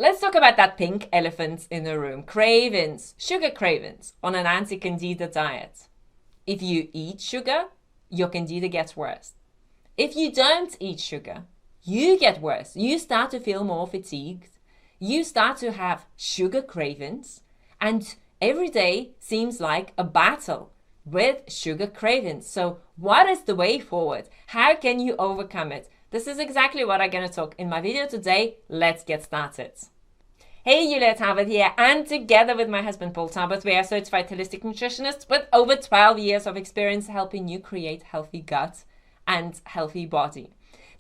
Let's talk about that pink elephant in the room. Cravings, sugar cravings on an anti-Candida diet. If you eat sugar, your Candida gets worse. If you don't eat sugar, you get worse. You start to feel more fatigued. You start to have sugar cravings, and every day seems like a battle with sugar cravings. So what is the way forward? How can you overcome it? This is exactly what I'm going to talk in my video today. Let's get started. Hey, Julia Talbot here, and together with my husband Paul Talbot, we are certified holistic nutritionists with over 12 years of experience helping you create healthy gut and healthy body.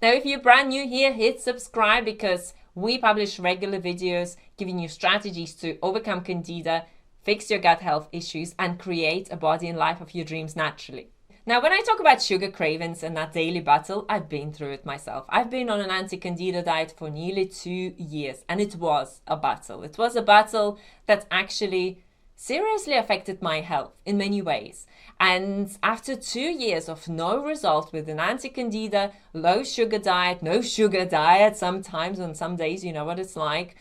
Now, if you're brand new here, hit subscribe because we publish regular videos giving you strategies to overcome Candida, fix your gut health issues, and create a body and life of your dreams naturally. Now, when I talk about sugar cravings and that daily battle, I've been through it myself. I've been on an anti-Candida diet for nearly 2 years, and it was a battle. It was a battle that actually seriously affected my health in many ways. And after 2 years of no result with an anti-Candida, low sugar diet, no sugar diet, sometimes on some days, you know what it's like,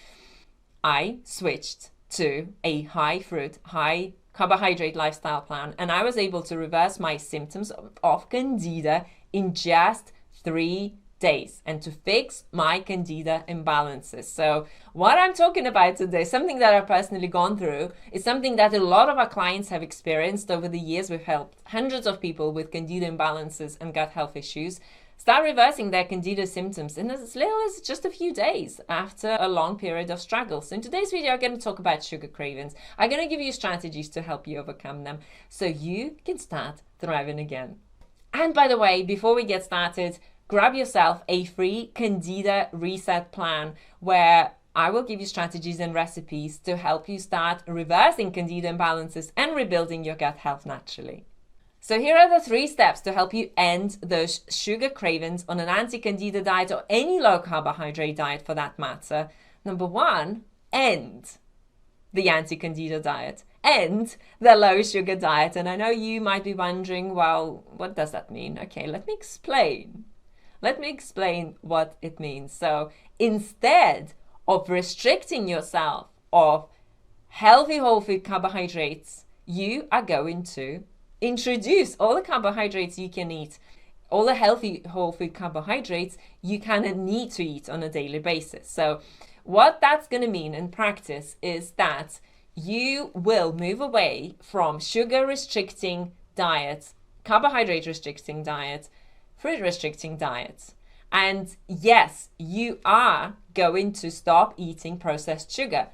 I switched to a high fruit, high carbohydrate lifestyle plan, and I was able to reverse my symptoms of Candida in just 3 days and to fix my Candida imbalances. So what I'm talking about today, something that I've personally gone through, is something that a lot of our clients have experienced over the years. We've helped hundreds of people with Candida imbalances and gut health issues start reversing their Candida symptoms in as little as just a few days after a long period of struggle. So in today's video, I'm going to talk about sugar cravings. I'm going to give you strategies to help you overcome them so you can start thriving again. And by the way, before we get started, grab yourself a free Candida reset plan where I will give you strategies and recipes to help you start reversing Candida imbalances and rebuilding your gut health naturally. So here are the 3 steps to help you end those sugar cravings on an anti-Candida diet or any low carbohydrate diet for that matter. Number 1, end the anti-Candida diet. End the low sugar diet. And I know you might be wondering, well, what does that mean? Okay, let me explain. Let me explain what it means. So instead of restricting yourself of healthy whole food carbohydrates, you are going to introduce all the carbohydrates you can eat, all the healthy whole food carbohydrates you kind of need to eat on a daily basis. So what that's going to mean in practice is that you will move away from sugar restricting diets, carbohydrate restricting diets, fruit restricting diets. And yes, you are going to stop eating processed sugar.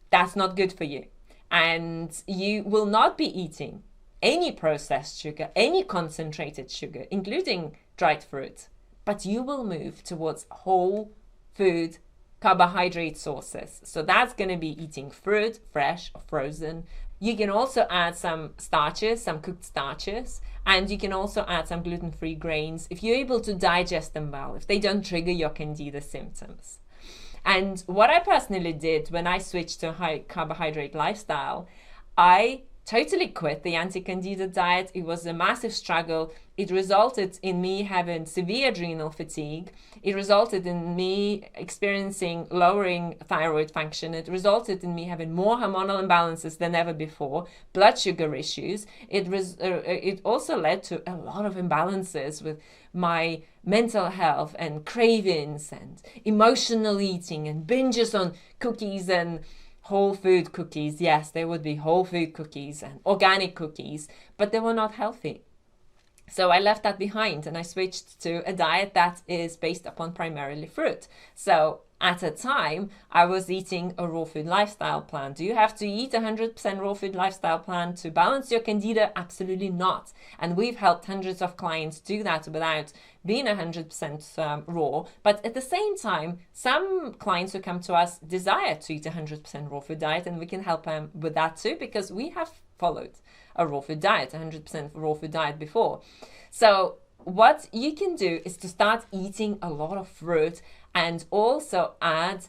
That's not good for you. And you will not be eating any processed sugar, any concentrated sugar, including dried fruit, but you will move towards whole food carbohydrate sources. So that's going to be eating fruit, fresh or frozen. You can also add some starches, some cooked starches, and you can also add some gluten-free grains if you're able to digest them well, if they don't trigger your Candida symptoms. And what I personally did when I switched to a high carbohydrate lifestyle, I totally quit the anti-Candida diet. It was a massive struggle. It resulted in me having severe adrenal fatigue. It resulted in me experiencing lowering thyroid function. It resulted in me having more hormonal imbalances than ever before, blood sugar issues. It also led to a lot of imbalances with my mental health and cravings and emotional eating and binges on cookies and whole food cookies. Yes, there would be whole food cookies and organic cookies, but they were not healthy. So I left that behind and I switched to a diet that is based upon primarily fruit. So at a time, I was eating a raw food lifestyle plan. Do you have to eat 100% raw food lifestyle plan to balance your Candida? Absolutely not. And we've helped hundreds of clients do that without being 100% raw. But at the same time, some clients who come to us desire to eat 100% raw food diet, and we can help them with that too, because we have followed a raw food diet, 100% raw food diet before. So what you can do is to start eating a lot of fruit and also add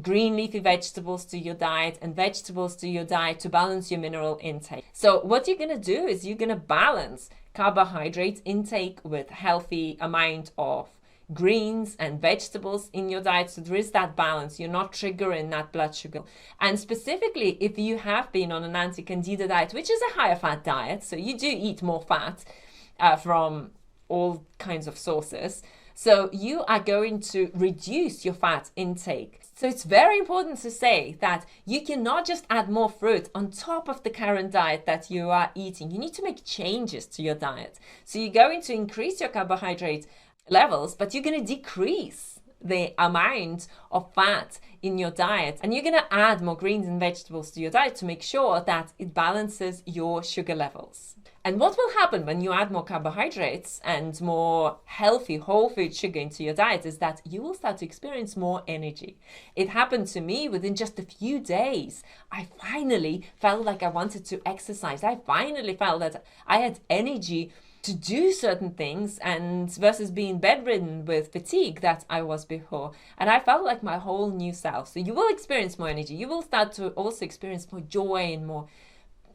green leafy vegetables to your diet and vegetables to your diet to balance your mineral intake. So what you're going to do is you're going to balance carbohydrate intake with healthy amount of greens and vegetables in your diet, so there is that balance. You're not triggering that blood sugar. And specifically, if you have been on an anti-Candida diet, which is a higher fat diet, so you do eat more fat from all kinds of sources, so you are going to reduce your fat intake. So it's very important to say that you cannot just add more fruit on top of the current diet that you are eating. You need to make changes to your diet. So you're going to increase your carbohydrate levels, but you're going to decrease the amount of fat in your diet, and you're going to add more greens and vegetables to your diet to make sure that it balances your sugar levels. And what will happen when you add more carbohydrates and more healthy whole food sugar into your diet is that you will start to experience more energy. It happened to me within just a few days. I finally felt like I wanted to exercise. I finally felt that I had energy to do certain things, and versus being bedridden with fatigue that I was before. And I felt like my whole new self. So you will experience more energy. You will start to also experience more joy and more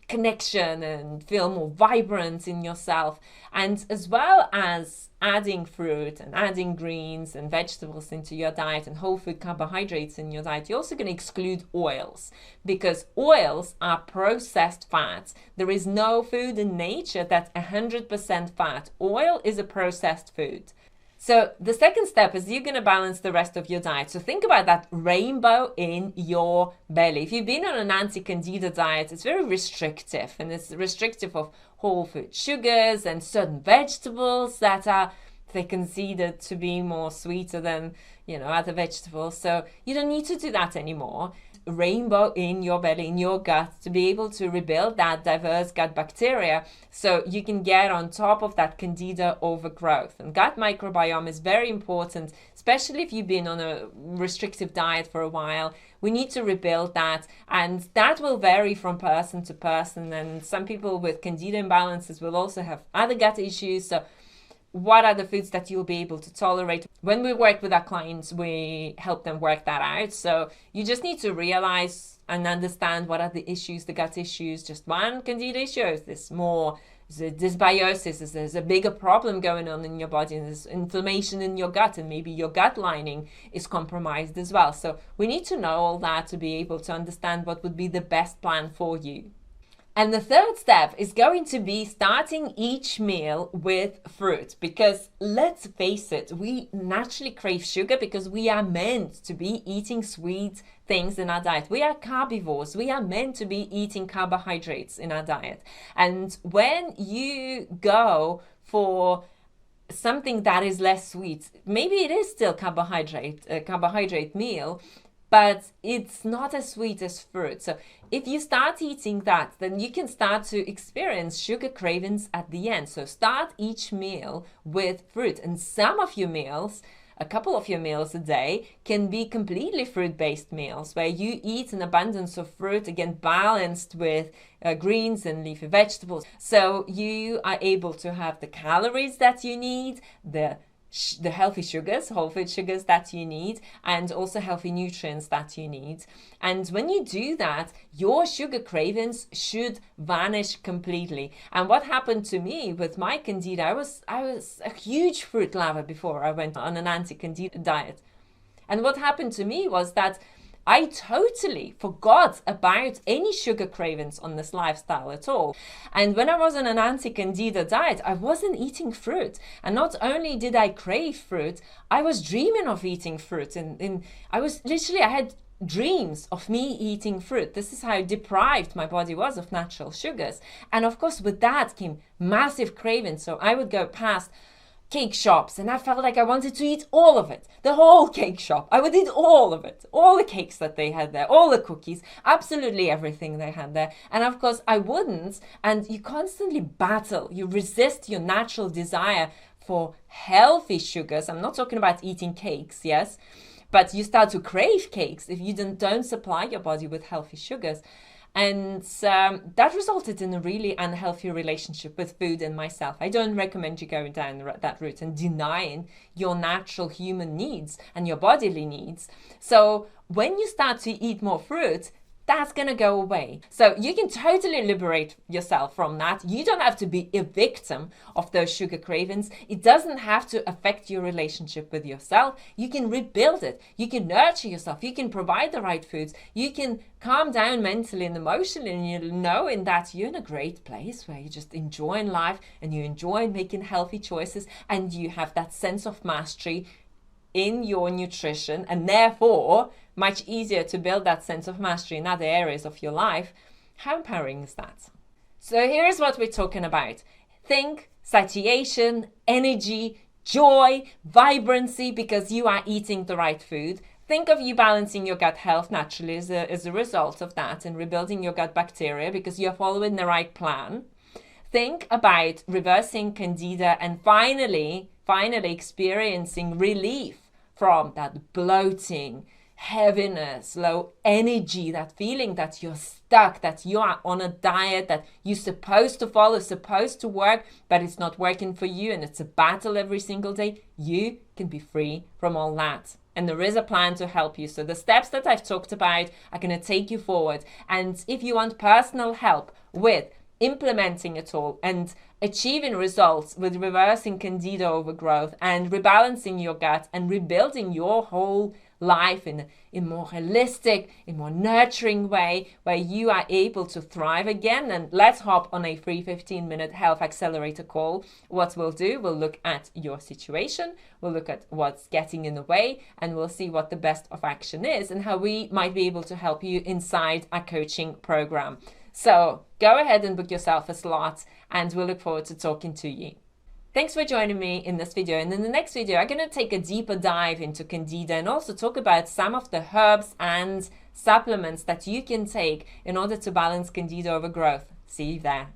connection and feel more vibrant in yourself. And as well as adding fruit and adding greens and vegetables into your diet and whole food carbohydrates in your diet, you're also going to exclude oils, because oils are processed fats. There is no food in nature that's 100% fat. Oil is a processed food. So the second step is you're going to balance the rest of your diet. So think about that rainbow in your belly. If you've been on an anti-Candida diet, it's very restrictive, and it's restrictive of whole food sugars and certain vegetables that are they're considered to be more sweeter than, other vegetables. So you don't need to do that anymore. Rainbow in your belly, in your gut, to be able to rebuild that diverse gut bacteria so you can get on top of that Candida overgrowth. And gut microbiome is very important, especially if you've been on a restrictive diet for a while. We need to rebuild that, and that will vary from person to person. And some people with Candida imbalances will also have other gut issues. So what are the foods that you'll be able to tolerate? When we work with our clients, we help them work that out. So you just need to realize and understand what are the issues, the gut issues. Just one Candida issue, is this more dysbiosis? Is there's a bigger problem going on in your body, and there's inflammation in your gut, and maybe your gut lining is compromised as well. So we need to know all that to be able to understand what would be the best plan for you. And the third step is going to be starting each meal with fruit, because let's face it, we naturally crave sugar because we are meant to be eating sweet things in our diet. We are carnivores. We are meant to be eating carbohydrates in our diet. And when you go for something that is less sweet, maybe it is still a carbohydrate meal, but it's not as sweet as fruit. So if you start eating that, then you can start to experience sugar cravings at the end. So start each meal with fruit. And some of your meals, a couple of your meals a day, can be completely fruit-based meals where you eat an abundance of fruit, again balanced with greens and leafy vegetables. So you are able to have the calories that you need, the healthy sugars, whole food sugars that you need, and also healthy nutrients that you need. And when you do that, your sugar cravings should vanish completely. And what happened to me with my Candida, I was a huge fruit lover before I went on an anti-Candida diet. And what happened to me was that I totally forgot about any sugar cravings on this lifestyle at all. And when I was on an anti-Candida diet, I wasn't eating fruit. And not only did I crave fruit, I was dreaming of eating fruit. And I had dreams of me eating fruit. This is how deprived my body was of natural sugars. And of course, with that came massive cravings. So I would go past cake shops and I felt like I wanted to eat all of it, the whole cake shop. I would eat all of it, all the cakes that they had there, all the cookies, absolutely everything they had there. And of course I wouldn't, and you constantly battle, you resist your natural desire for healthy sugars. I'm not talking about eating cakes, yes, but you start to crave cakes if you don't supply your body with healthy sugars. And that resulted in a really unhealthy relationship with food and myself. I don't recommend you going down that route and denying your natural human needs and your bodily needs. So when you start to eat more fruit, that's going to go away. So you can totally liberate yourself from that. You don't have to be a victim of those sugar cravings. It doesn't have to affect your relationship with yourself. You can rebuild it. You can nurture yourself. You can provide the right foods. You can calm down mentally and emotionally, and you know in that you're in a great place where you're just enjoying life and you enjoy making healthy choices, and you have that sense of mastery in your nutrition, and therefore much easier to build that sense of mastery in other areas of your life. How empowering is that? So here's what we're talking about. Think satiation, energy, joy, vibrancy, because you are eating the right food. Think of you balancing your gut health naturally as a result of that, and rebuilding your gut bacteria because you're following the right plan. Think about reversing Candida and finally experiencing relief from that bloating, heaviness, low energy, that feeling that you're stuck, that you are on a diet that you're supposed to follow, supposed to work, but it's not working for you and it's a battle every single day. You can be free from all that. And there is a plan to help you. So the steps that I've talked about are going to take you forward. And if you want personal help with implementing it all and achieving results with reversing Candida overgrowth and rebalancing your gut and rebuilding your whole life in a more holistic, in more nurturing way where you are able to thrive again, then let's hop on a free 15-minute health accelerator call. What we'll do, we'll look at your situation, we'll look at what's getting in the way, and we'll see what the best of action is and how we might be able to help you inside our coaching program. So go ahead and book yourself a slot, and we'll look forward to talking to you. Thanks for joining me in this video. And in the next video, I'm going to take a deeper dive into Candida and also talk about some of the herbs and supplements that you can take in order to balance Candida overgrowth. See you there.